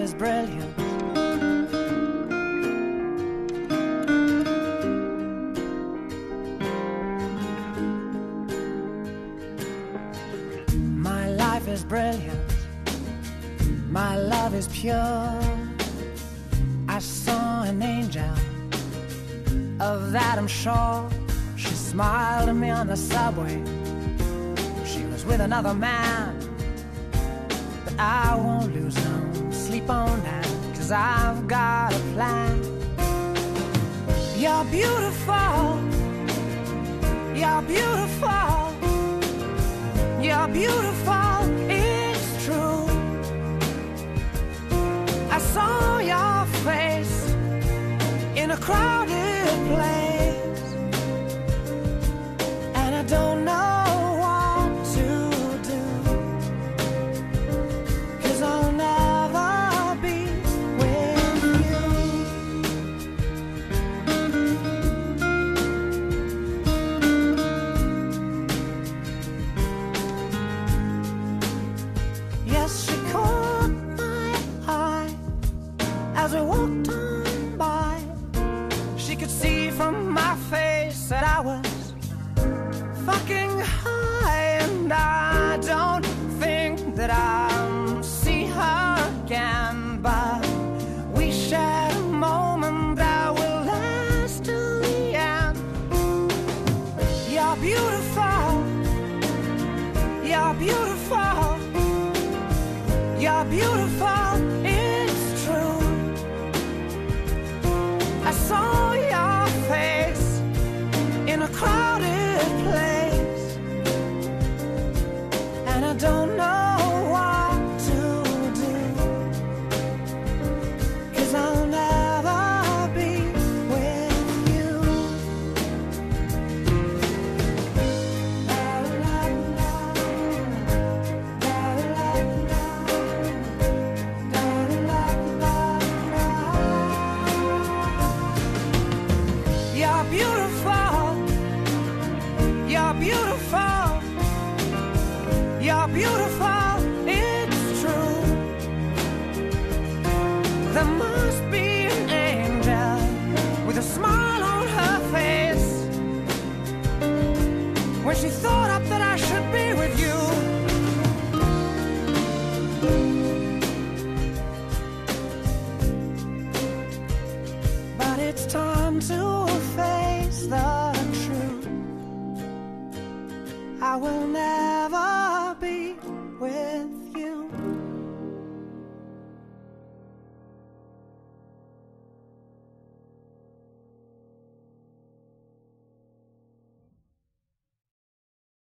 is brilliant. My life is brilliant. My love is pure. I saw an angel, of that I'm sure. She smiled at me on the subway. She was with another man, but I won't lose no sleep on that, 'cause I've got a plan. You're beautiful. You're beautiful. You're beautiful. It's true. I saw your face in a crowded place, and I don't know what to do, 'cause I'll never be with you. Yes, she caught my eye as we walked on by. She could see from my face that I was fucking high, and I don't think that I'll see her again, but we shared a moment that will last till the end. You're beautiful. You're beautiful. You're beautiful. It's true. I saw your face in a crowded place, and I don't know what to do, 'cause I'll never be with you. La, la, la. La, la, la. La, la, la, la. You're beautiful. You're beautiful. You're beautiful. It's true. There must be an angel with a smile on her face when she thought up that I should be with you. But it's time to face the truth. I will never